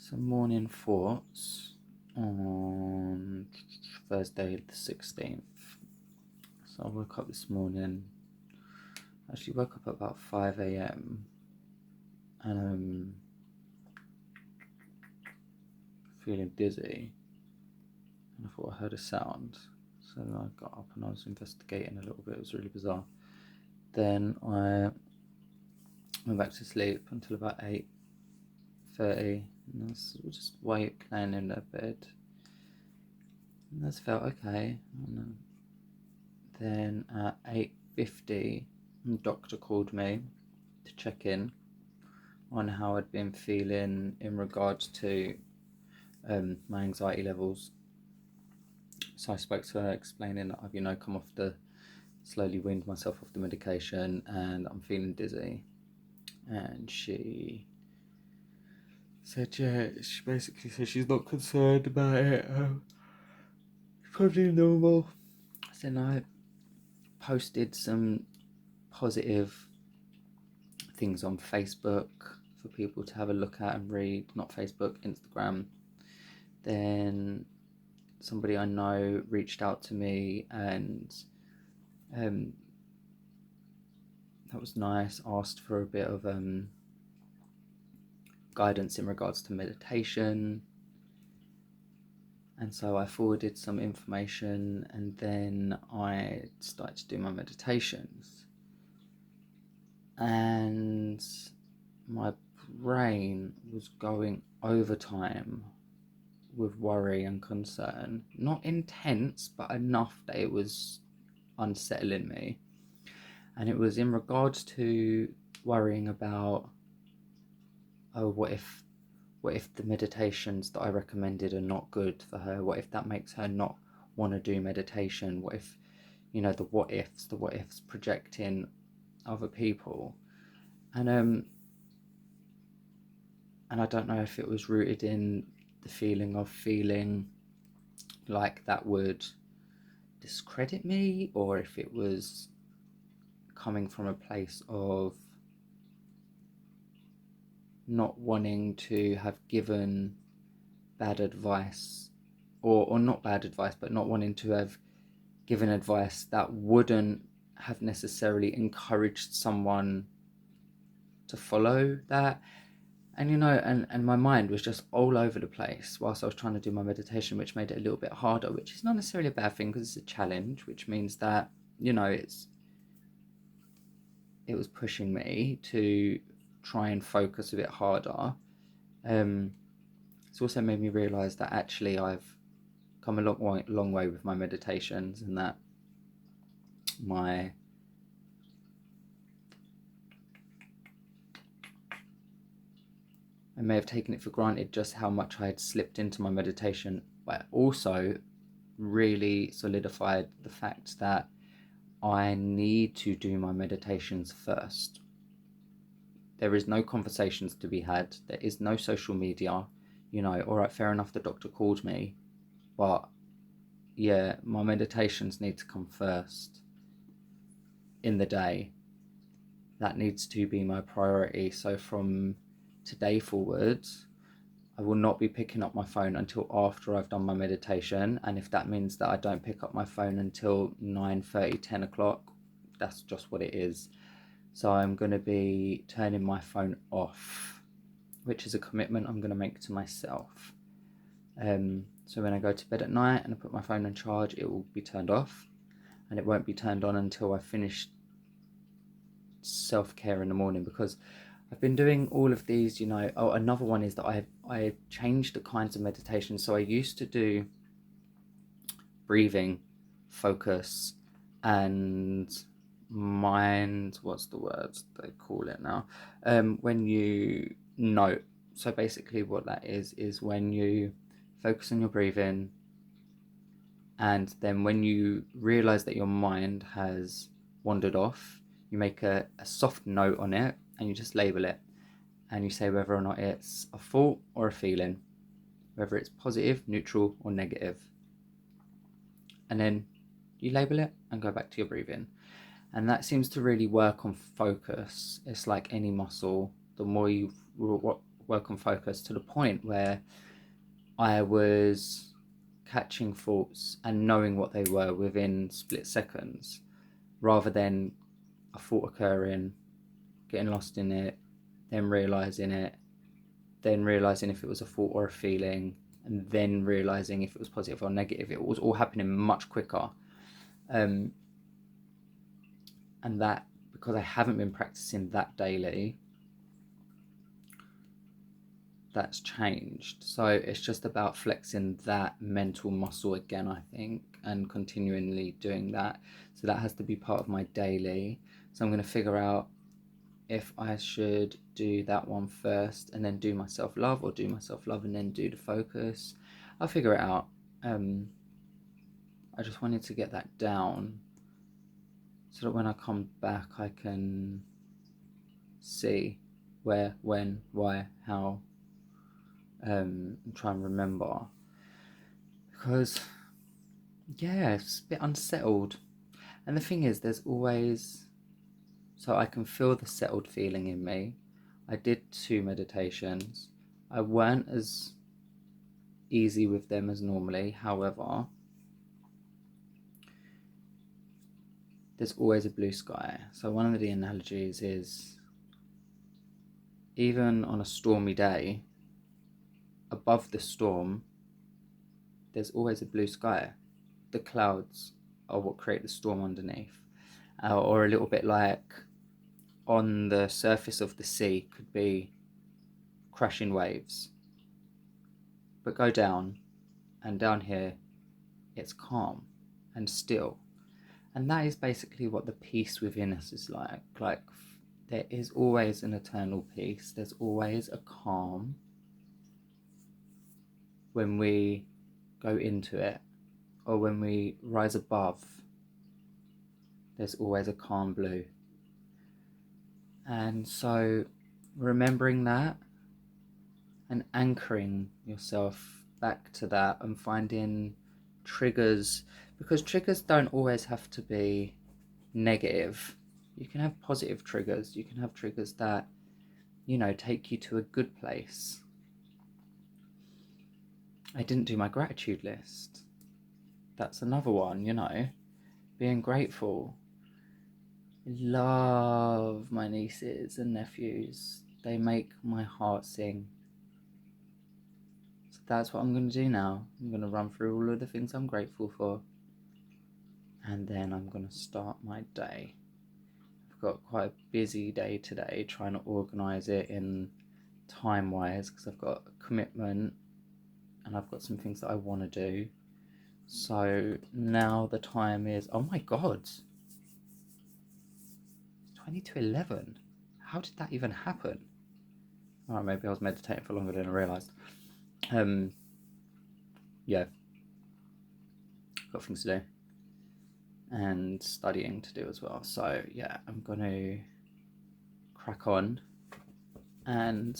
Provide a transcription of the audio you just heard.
Some morning thoughts on Thursday the 16th. So I woke up this morning, actually woke up at about 5 a.m. and feeling dizzy, and I thought I heard a sound. So then I got up and I was investigating a little bit. It was really bizarre. Then I went back to sleep until about 8:30, and I was just playing in the bed. And that's felt okay. And then at 8:50, the doctor called me to check in on how I'd been feeling in regards to my anxiety levels. So I spoke to her explaining that I've come off slowly weaned myself off the medication and I'm feeling dizzy. And she said, she basically said she's not concerned about it. It's probably normal. So then I posted some positive things on Facebook for people to have a look at and read. Not Facebook, Instagram. Then somebody I know reached out to me, and that was nice. Asked for a bit of guidance in regards to meditation, and so I forwarded some information, and then I started to do my meditations, and my brain was going overtime with worry and concern. Not intense, but enough that it was unsettling me. And it was in regards to worrying about, what if the meditations that I recommended are not good for her? What if that makes her not want to do meditation? What if, the what ifs projecting other people? And I don't know if it was rooted in the feeling of feeling like that would discredit me, or if it was coming from a place of not wanting to have given bad advice, or not bad advice, but not wanting to have given advice that wouldn't have necessarily encouraged someone to follow that. And and my mind was just all over the place whilst I was trying to do my meditation, which made it a little bit harder, which is not necessarily a bad thing because it's a challenge, which means that it was pushing me to try and focus a bit harder. It's also made me realise that actually I've come a long way with my meditations, and that I may have taken it for granted just how much I had slipped into my meditation, but also really solidified the fact that I need to do my meditations first. There is no conversations to be had. There is no social media. All right, fair enough, the doctor called me, but yeah, my meditations need to come first in the day. That needs to be my priority. So from today forwards, I will not be picking up my phone until after I've done my meditation. And if that means that I don't pick up my phone until 9:30, 10 o'clock, that's just what it is. So I'm going to be turning my phone off, which is a commitment I'm going to make to myself. So when I go to bed at night and I put my phone on charge, it will be turned off, and it won't be turned on until I finish self-care in the morning, because I've been doing all of these, another one is that I changed the kinds of meditation. So I used to do breathing, focus, and mind, what's the words they call it now? When you note. So basically what that is when you focus on your breathing, and then when you realize that your mind has wandered off, you make a soft note on it, and you just label it, and you say whether or not it's a thought or a feeling, whether it's positive, neutral, or negative. And then you label it and go back to your breathing. And that seems to really work on focus. It's like any muscle. The more you work on focus to the point where I was catching thoughts and knowing what they were within split seconds, rather than a thought occurring, getting lost in it, then realizing it, then realizing if it was a thought or a feeling, and then realizing if it was positive or negative. It was all happening much quicker. And that, because I haven't been practicing that daily, that's changed. So it's just about flexing that mental muscle again, I think, and continually doing that. So that has to be part of my daily. So I'm going to figure out if I should do that one first and then do my self-love, or do my self-love and then do the focus. I'll figure it out. I just wanted to get that down so that when I come back I can see where, when, why, how, and try and remember. Because, yeah, it's a bit unsettled. And the thing is, there's always... So I can feel the settled feeling in me. I did 2 meditations. I weren't as easy with them as normally. However, there's always a blue sky. So one of the analogies is, even on a stormy day, above the storm, there's always a blue sky. The clouds are what create the storm underneath. Or a little bit like on the surface of the sea could be crashing waves, but go down, and down here it's calm and still. And that is basically what the peace within us is like. Like, there is always an eternal peace. There's always a calm when we go into it, or when we rise above. There's always a calm blue. And so remembering that and anchoring yourself back to that, and finding triggers, because triggers don't always have to be negative. You can have positive triggers. You can have triggers that, take you to a good place. I didn't do my gratitude list. That's another one, being grateful. I love my nieces and nephews. They make my heart sing. So that's what I'm going to do now. I'm going to run through all of the things I'm grateful for, and then I'm going to start my day. I've got quite a busy day today, trying to organise it in time-wise, because I've got a commitment and I've got some things that I want to do. So now the time is, oh my god, 20 to 11. How did that even happen? Alright, maybe I was meditating for longer than I realised. Yeah. Got things to do. And studying to do as well. So yeah, I'm going to crack on. And